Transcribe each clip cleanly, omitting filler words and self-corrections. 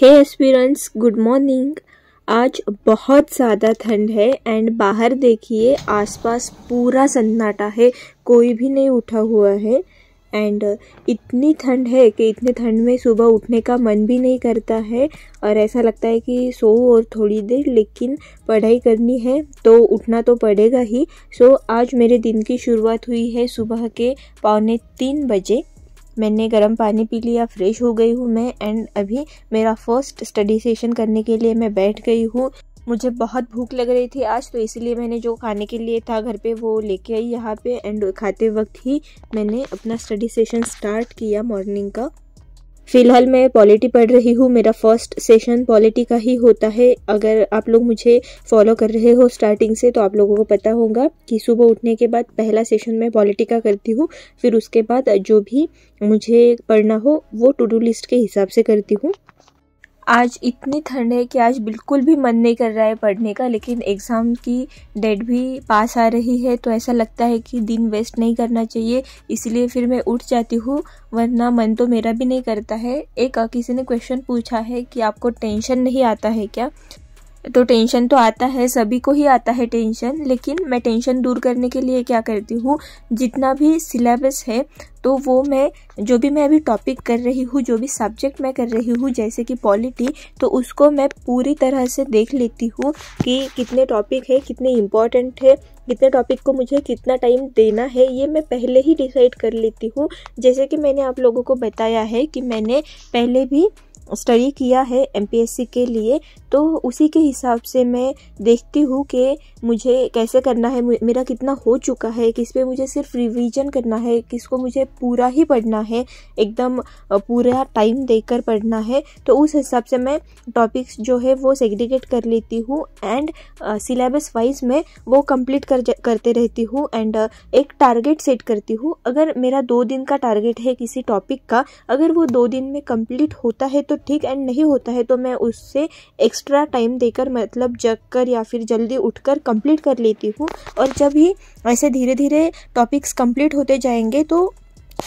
हे aspirants, good morning. आज बहुत ज़्यादा ठंड है एंड बाहर देखिए आसपास पूरा सन्नाटा है, कोई भी नहीं उठा हुआ है। एंड इतनी ठंड है कि इतनी ठंड में सुबह उठने का मन भी नहीं करता है और ऐसा लगता है कि सो और थोड़ी देर, लेकिन पढ़ाई करनी है तो उठना तो पड़ेगा ही। सो आज मेरे दिन की शुरुआत हुई है सुबह के 2:45 बजे। मैंने गर्म पानी पी लिया, फ्रेश हो गई हूँ मैं एंड अभी मेरा फर्स्ट स्टडी सेशन करने के लिए मैं बैठ गई हूँ। मुझे बहुत भूख लग रही थी आज, तो इसलिए मैंने जो खाने के लिए था घर पे वो लेके आई यहाँ पे एंड खाते वक्त ही मैंने अपना स्टडी सेशन स्टार्ट किया मॉर्निंग का। फ़िलहाल मैं पॉलिटी पढ़ रही हूँ। मेरा फर्स्ट सेशन पॉलिटी का ही होता है। अगर आप लोग मुझे फॉलो कर रहे हो स्टार्टिंग से तो आप लोगों को पता होगा कि सुबह उठने के बाद पहला सेशन मैं पॉलिटी का करती हूँ, फिर उसके बाद जो भी मुझे पढ़ना हो वो टू डू लिस्ट के हिसाब से करती हूँ। आज इतनी ठंड है कि आज बिल्कुल भी मन नहीं कर रहा है पढ़ने का, लेकिन एग्ज़ाम की डेट भी पास आ रही है तो ऐसा लगता है कि दिन वेस्ट नहीं करना चाहिए, इसलिए फिर मैं उठ जाती हूँ, वरना मन तो मेरा भी नहीं करता है। किसी ने क्वेश्चन पूछा है कि आपको टेंशन नहीं आता है क्या? तो टेंशन तो आता है, सभी को ही आता है टेंशन, लेकिन मैं टेंशन दूर करने के लिए क्या करती हूँ, जितना भी सिलेबस है तो वो जो भी मैं अभी टॉपिक कर रही हूँ, जो भी सब्जेक्ट मैं कर रही हूँ जैसे कि पॉलिटी, तो उसको मैं पूरी तरह से देख लेती हूँ कि कितने टॉपिक है, कितने इम्पॉर्टेंट है, कितने टॉपिक को मुझे कितना टाइम देना है, ये मैं पहले ही डिसाइड कर लेती हूँ। जैसे कि मैंने आप लोगों को बताया है कि मैंने पहले भी स्टडी किया है एमपीएससी के लिए, तो उसी के हिसाब से मैं देखती हूँ कि मुझे कैसे करना है, मेरा कितना हो चुका है, किस पे मुझे सिर्फ रिवीजन करना है, किसको मुझे पूरा ही पढ़ना है, एकदम पूरा टाइम देकर पढ़ना है। तो उस हिसाब से मैं टॉपिक्स जो है वो सेग्रीगेट कर लेती हूँ एंड सिलेबस वाइज मैं वो कंप्लीट करते रहती हूँ एंड एक टारगेट सेट करती हूँ। अगर मेरा 2 दिन का टारगेट है किसी टॉपिक का, अगर वो 2 दिन में कंप्लीट होता है तो ठीक, एंड नहीं होता है तो मैं उससे एक्स्ट्रा टाइम देकर, मतलब जग कर या फिर जल्दी उठकर कंप्लीट कर लेती हूँ। और जब भी ऐसे धीरे धीरे टॉपिक्स कंप्लीट होते जाएंगे तो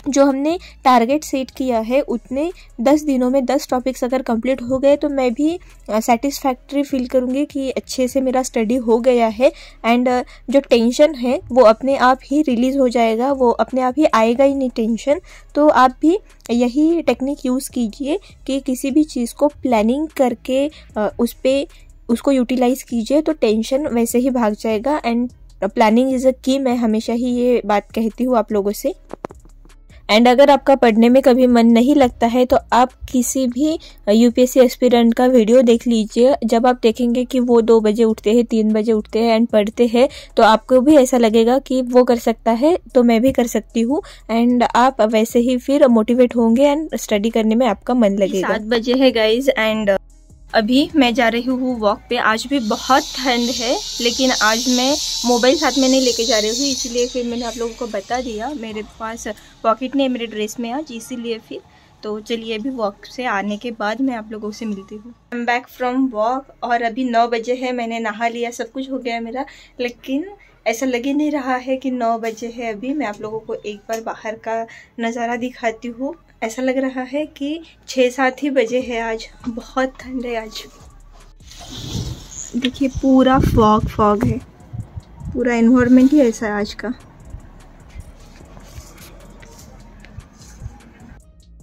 जो हमने टारगेट सेट किया है उतने 10 दिनों में 10 टॉपिक्स अगर कंप्लीट हो गए तो मैं भी सेटिस्फैक्ट्री फील करूँगी कि अच्छे से मेरा स्टडी हो गया है एंड जो टेंशन है वो अपने आप ही रिलीज़ हो जाएगा, वो अपने आप ही आएगा ही नहीं टेंशन। तो आप भी यही टेक्निक यूज़ कीजिए कि किसी भी चीज़ को प्लानिंग करके उसको यूटिलाइज़ कीजिए तो टेंशन वैसे ही भाग जाएगा। एंड प्लानिंग इज़ अ की, मैं हमेशा ही ये बात कहती हूँ आप लोगों से। एंड अगर आपका पढ़ने में कभी मन नहीं लगता है तो आप किसी भी यूपीएससी एस्पिरेंट का वीडियो देख लीजिए। जब आप देखेंगे कि वो 2 बजे उठते हैं, 3 बजे उठते हैं एंड पढ़ते हैं, तो आपको भी ऐसा लगेगा कि वो कर सकता है तो मैं भी कर सकती हूँ एंड आप वैसे ही फिर मोटिवेट होंगे एंड स्टडी करने में आपका मन लगेगा। 7 बजे है गाइज एंड अभी मैं जा रही हूँ वॉक पे। आज भी बहुत ठंड है, लेकिन आज मैं मोबाइल साथ में नहीं लेके जा रही हूँ, इसीलिए फिर मैंने आप लोगों को बता दिया। मेरे पास पॉकेट नहीं है मेरे ड्रेस में आज, इसीलिए फिर तो चलिए अभी वॉक से आने के बाद मैं आप लोगों से मिलती हूँ। I am back from walk और अभी 9 बजे है। मैंने नहा लिया, सब कुछ हो गया मेरा, लेकिन ऐसा लग ही नहीं रहा है कि 9 बजे है अभी। मैं आप लोगों को एक बार बाहर का नज़ारा दिखाती हूँ। ऐसा लग रहा है कि 6-7 ही बजे है। आज बहुत ठंड है। आज देखिए पूरा फॉग है, पूरा एनवायरनमेंट ही ऐसा है आज का।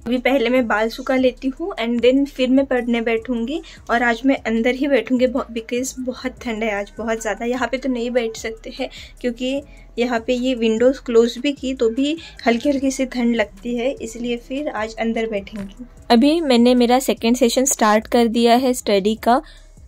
अभी पहले मैं बाल सुखा लेती हूँ एंड देन फिर मैं पढ़ने बैठूंगी। और आज मैं अंदर ही बैठूंगी बिकॉज बहुत ठंड है आज, बहुत ज़्यादा। यहाँ पे तो नहीं बैठ सकते हैं क्योंकि यहाँ पे ये विंडोज़ क्लोज भी की तो भी हल्की हल्की सी ठंड लगती है, इसलिए फिर आज अंदर बैठेंगी। अभी मैंने मेरा सेकेंड सेशन स्टार्ट कर दिया है स्टडी का,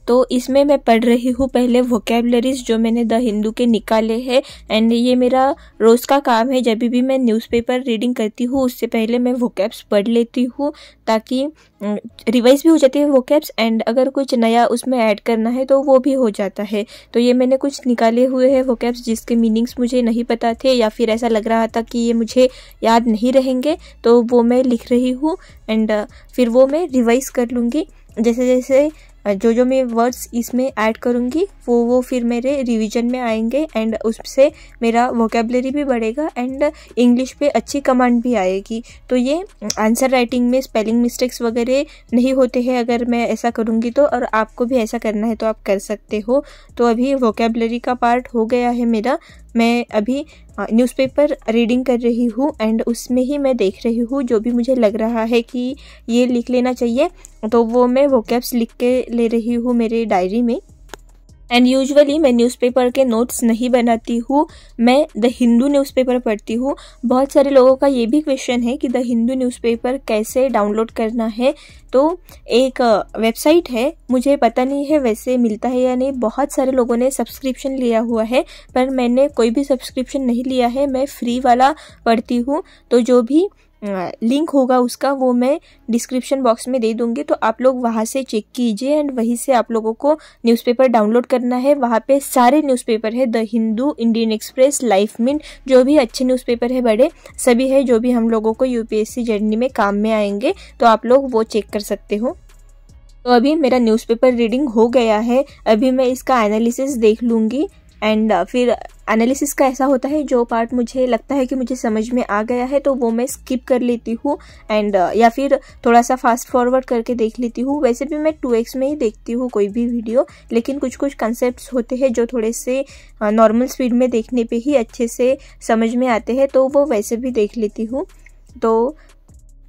तो इसमें मैं पढ़ रही हूँ पहले वोकैबुलरीज जो मैंने द हिंदू के निकाले हैं एंड ये मेरा रोज़ का काम है। जब भी मैं न्यूज़पेपर रीडिंग करती हूँ उससे पहले मैं वोकैब्स पढ़ लेती हूँ ताकि रिवाइज भी हो जाती है वोकैब्स एंड अगर कुछ नया उसमें ऐड करना है तो वो भी हो जाता है। तो ये मैंने कुछ निकाले हुए हैं वोकैब्स जिसके मीनिंग्स मुझे नहीं पता थे या फिर ऐसा लग रहा था कि ये मुझे याद नहीं रहेंगे, तो वो मैं लिख रही हूँ एंड फिर वो मैं रिवाइज़ कर लूँगी। जैसे जैसे जो जो मैं वर्ड्स इसमें ऐड करूँगी वो फिर मेरे रिवीजन में आएंगे एंड उससे मेरा वोकेबलरी भी बढ़ेगा एंड इंग्लिश पे अच्छी कमांड भी आएगी। तो ये आंसर राइटिंग में स्पेलिंग मिस्टेक्स वगैरह नहीं होते हैं अगर मैं ऐसा करूँगी तो, और आपको भी ऐसा करना है तो आप कर सकते हो। तो अभी वोकेबलरी का पार्ट हो गया है मेरा। मैं अभी न्यूज़पेपर रीडिंग कर रही हूँ एंड उसमें ही मैं देख रही हूँ जो भी मुझे लग रहा है कि ये लिख लेना चाहिए, तो वो मैं वोकैब्स लिख के ले रही हूँ मेरे डायरी में। एंड यूजुअली मैं न्यूज़पेपर के नोट्स नहीं बनाती हूँ, मैं द हिंदू न्यूज़पेपर पढ़ती हूँ। बहुत सारे लोगों का ये भी क्वेश्चन है कि द हिंदू न्यूज़पेपर कैसे डाउनलोड करना है। तो एक वेबसाइट है, मुझे पता नहीं है वैसे मिलता है या नहीं, बहुत सारे लोगों ने सब्सक्रिप्शन लिया हुआ है पर मैंने कोई भी सब्सक्रिप्शन नहीं लिया है, मैं फ्री वाला पढ़ती हूँ। तो जो भी लिंक होगा उसका वो मैं डिस्क्रिप्शन बॉक्स में दे दूंगी, तो आप लोग वहाँ से चेक कीजिए एंड वहीं से आप लोगों को न्यूज़पेपर डाउनलोड करना है। वहाँ पे सारे न्यूज़पेपर है, the Hindu, Indian express, life minute, जो भी अच्छे न्यूज़पेपर है बड़े सभी है जो भी हम लोगों को यूपीएससी जर्नी में काम में आएंगे, तो आप लोग वो चेक कर सकते हो। तो अभी मेरा न्यूज़पेपर रीडिंग हो गया है, अभी मैं इसका एनालिसिस देख लूँगी एंड फिर एनालिसिस का ऐसा होता है जो पार्ट मुझे लगता है कि मुझे समझ में आ गया है तो वो मैं स्किप कर लेती हूँ एंड या फिर थोड़ा सा फास्ट फॉरवर्ड करके देख लेती हूँ। वैसे भी मैं 2x में ही देखती हूँ कोई भी वीडियो, लेकिन कुछ कुछ कंसेप्ट्स होते हैं जो थोड़े से नॉर्मल स्पीड में देखने पे ही अच्छे से समझ में आते हैं, तो वो वैसे भी देख लेती हूँ। तो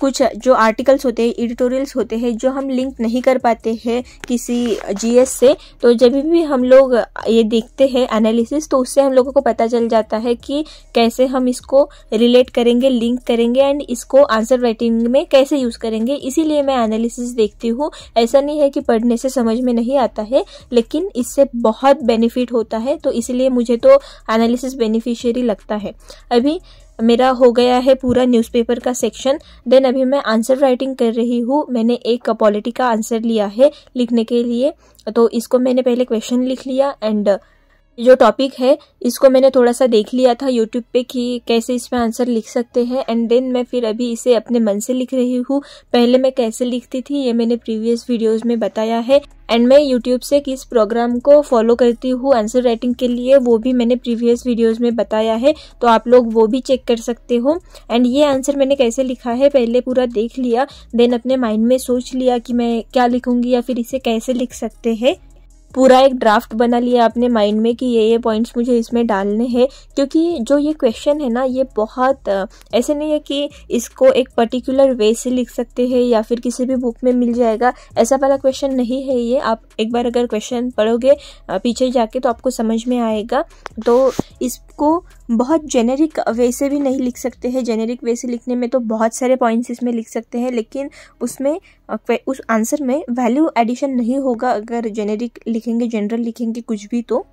कुछ जो आर्टिकल्स होते हैं, एडिटोरियल्स होते हैं जो हम लिंक नहीं कर पाते हैं किसी जीएस से, तो जब भी हम लोग ये देखते हैं एनालिसिस तो उससे हम लोगों को पता चल जाता है कि कैसे हम इसको रिलेट करेंगे, लिंक करेंगे एंड इसको आंसर राइटिंग में कैसे यूज़ करेंगे। इसीलिए मैं एनालिसिस देखती हूँ। ऐसा नहीं है कि पढ़ने से समझ में नहीं आता है, लेकिन इससे बहुत बेनिफिट होता है, तो इसलिए मुझे तो एनालिसिस बेनिफिशियरी लगता है। अभी मेरा हो गया है पूरा न्यूज़पेपर का सेक्शन, देन अभी मैं आंसर राइटिंग कर रही हूँ। मैंने एक पॉलिटी का आंसर लिया है लिखने के लिए, तो इसको मैंने पहले क्वेश्चन लिख लिया एंड जो टॉपिक है इसको मैंने थोड़ा सा देख लिया था यूट्यूब पे कि कैसे इसमें आंसर लिख सकते हैं एंड देन मैं फिर अभी इसे अपने मन से लिख रही हूँ। पहले मैं कैसे लिखती थी ये मैंने प्रीवियस वीडियोस में बताया है एंड मैं यूट्यूब से किस प्रोग्राम को फॉलो करती हूँ आंसर राइटिंग के लिए वो भी मैंने प्रीवियस वीडियोस में बताया है, तो आप लोग वो भी चेक कर सकते हो। एंड ये आंसर मैंने कैसे लिखा है पहले पूरा देख लिया, देन अपने माइंड में सोच लिया कि मैं क्या लिखूंगी या फिर इसे कैसे लिख सकते हैं। पूरा एक ड्राफ्ट बना लिया अपने माइंड में कि ये पॉइंट्स मुझे इसमें डालने हैं, क्योंकि जो ये क्वेश्चन है ना ये बहुत ऐसे नहीं है कि इसको एक पर्टिकुलर वे से लिख सकते हैं या फिर किसी भी बुक में मिल जाएगा, ऐसा वाला क्वेश्चन नहीं है ये। आप एक बार अगर क्वेश्चन पढ़ोगे पीछे जाके तो आपको समझ में आएगा। तो इसको बहुत जेनेरिक वे से भी नहीं लिख सकते हैं, जेनेरिक वे से लिखने में तो बहुत सारे पॉइंट्स इसमें लिख सकते हैं, लेकिन उसमें उस आंसर में वैल्यू एडिशन नहीं होगा अगर जेनेरिक लिखेंगे, जनरल लिखेंगे कुछ भी तो।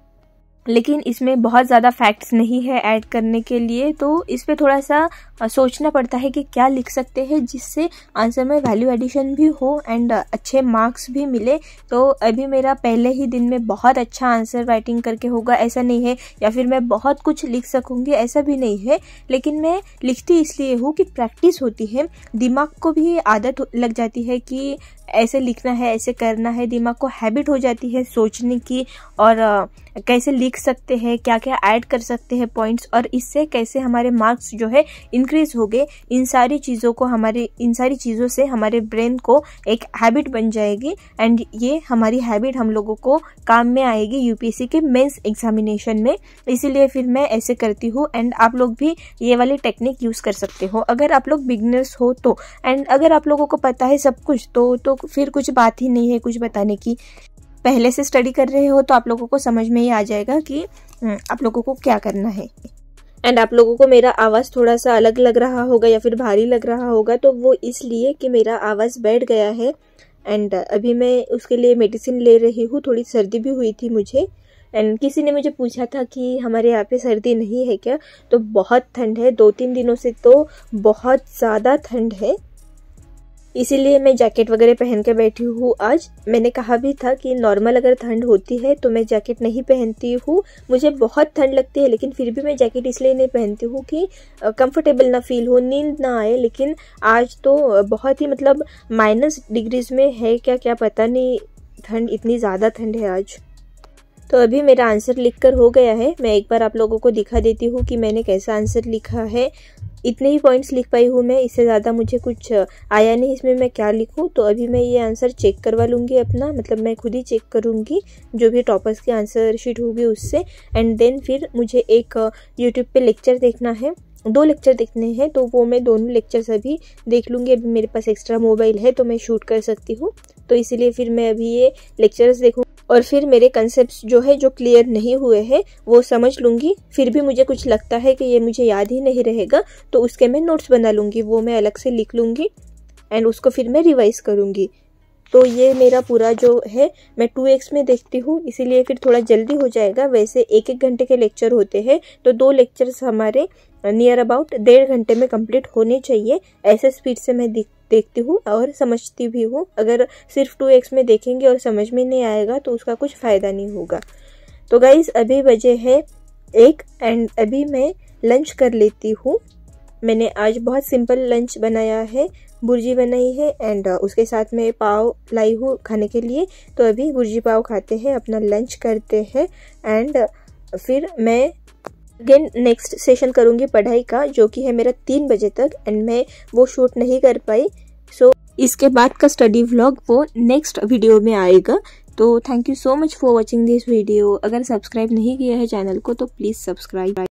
लेकिन इसमें बहुत ज़्यादा फैक्ट्स नहीं है ऐड करने के लिए, तो इस पे थोड़ा सा सोचना पड़ता है कि क्या लिख सकते हैं जिससे आंसर में वैल्यू एडिशन भी हो एंड अच्छे मार्क्स भी मिले। तो अभी मेरा पहले ही दिन में बहुत अच्छा आंसर राइटिंग करके होगा ऐसा नहीं है, या फिर मैं बहुत कुछ लिख सकूँगी ऐसा भी नहीं है, लेकिन मैं लिखती इसलिए हूँ कि प्रैक्टिस होती है, दिमाग को भी आदत लग जाती है कि ऐसे लिखना है, ऐसे करना है, दिमाग को हैबिट हो जाती है सोचने की और कैसे लिख सकते हैं, क्या क्या ऐड कर सकते हैं पॉइंट्स और इससे कैसे हमारे मार्क्स जो है इंक्रीज हो गए। इन सारी चीज़ों से हमारे ब्रेन को एक हैबिट बन जाएगी एंड ये हमारी हैबिट हम लोगों को काम में आएगी यूपीएससी के मेंस एग्जामिनेशन में। इसीलिए फिर मैं ऐसे करती हूँ एंड आप लोग भी ये वाली टेक्निक यूज़ कर सकते हो अगर आप लोग बिगनर्स हो तो। एंड अगर आप लोगों को पता है सब कुछ तो फिर कुछ बात ही नहीं है कुछ बताने की। पहले से स्टडी कर रहे हो तो आप लोगों को समझ में ही आ जाएगा कि आप लोगों को क्या करना है। एंड आप लोगों को मेरा आवाज़ थोड़ा सा अलग लग रहा होगा या फिर भारी लग रहा होगा, तो वो इसलिए कि मेरा आवाज़ बैठ गया है एंड अभी मैं उसके लिए मेडिसिन ले रही हूँ। थोड़ी सर्दी भी हुई थी मुझे एंड किसी ने मुझे पूछा था कि हमारे यहाँ पे सर्दी नहीं है क्या, तो बहुत ठंड है, 2-3 दिनों से तो बहुत ज़्यादा ठंड है, इसीलिए मैं जैकेट वगैरह पहन के बैठी हूँ। आज मैंने कहा भी था कि नॉर्मल अगर ठंड होती है तो मैं जैकेट नहीं पहनती हूँ, मुझे बहुत ठंड लगती है, लेकिन फिर भी मैं जैकेट इसलिए नहीं पहनती हूँ कि कंफर्टेबल ना फील हो, नींद ना आए। लेकिन आज तो बहुत ही मतलब -डिग्रीज में है क्या पता नहीं ठंड, इतनी ज़्यादा ठंड है आज। तो अभी मेरा आंसर लिख कर हो गया है। मैं एक बार आप लोगों को दिखा देती हूँ कि मैंने कैसा आंसर लिखा है। इतने ही पॉइंट्स लिख पाई हूँ मैं, इससे ज़्यादा मुझे कुछ आया नहीं इसमें मैं क्या लिखूँ। तो अभी मैं ये आंसर चेक करवा लूँगी अपना, मतलब मैं खुद ही चेक करूँगी जो भी टॉपर्स की आंसर शीट होगी उससे। एंड देन फिर मुझे एक यूट्यूब पे लेक्चर देखना है, 2 लेक्चर देखने हैं, तो वो मैं दोनों लेक्चर्स अभी देख लूँगी। अभी मेरे पास एक्स्ट्रा मोबाइल है तो मैं शूट कर सकती हूँ, तो इसीलिए फिर मैं अभी ये लेक्चर्स देखूँ और फिर मेरे कंसेप्ट्स जो है जो क्लियर नहीं हुए हैं वो समझ लूँगी। फिर भी मुझे कुछ लगता है कि ये मुझे याद ही नहीं रहेगा तो उसके मैं नोट्स बना लूँगी, वो मैं अलग से लिख लूँगी एंड उसको फिर मैं रिवाइज़ करूँगी। तो ये मेरा पूरा जो है मैं 2x में देखती हूँ, इसीलिए फिर थोड़ा जल्दी हो जाएगा। वैसे 1-1 घंटे के लेक्चर होते हैं तो 2 लेक्चर्स हमारे नियर अबाउट 1.5 घंटे में कंप्लीट होने चाहिए। ऐसे स्पीड से मैं देखती हूँ और समझती भी हूँ। अगर सिर्फ 2x में देखेंगे और समझ में नहीं आएगा तो उसका कुछ फ़ायदा नहीं होगा। तो गाइज़ अभी बजे है 1 एंड अभी मैं लंच कर लेती हूँ। मैंने आज बहुत सिंपल लंच बनाया है, भुर्जी बनाई है एंड उसके साथ में पाव लाई हूँ खाने के लिए। तो अभी भुर्जी पाव खाते हैं, अपना लंच करते हैं एंड फिर मैं अगेन नेक्स्ट सेशन करूँगी पढ़ाई का, जो कि है मेरा 3 बजे तक एंड मैं वो शूट नहीं कर पाई। सो इसके बाद का स्टडी व्लॉग वो नेक्स्ट वीडियो में आएगा। तो thank you so much for watching this video. अगर सब्सक्राइब नहीं किया है चैनल को तो प्लीज़ सब्सक्राइब।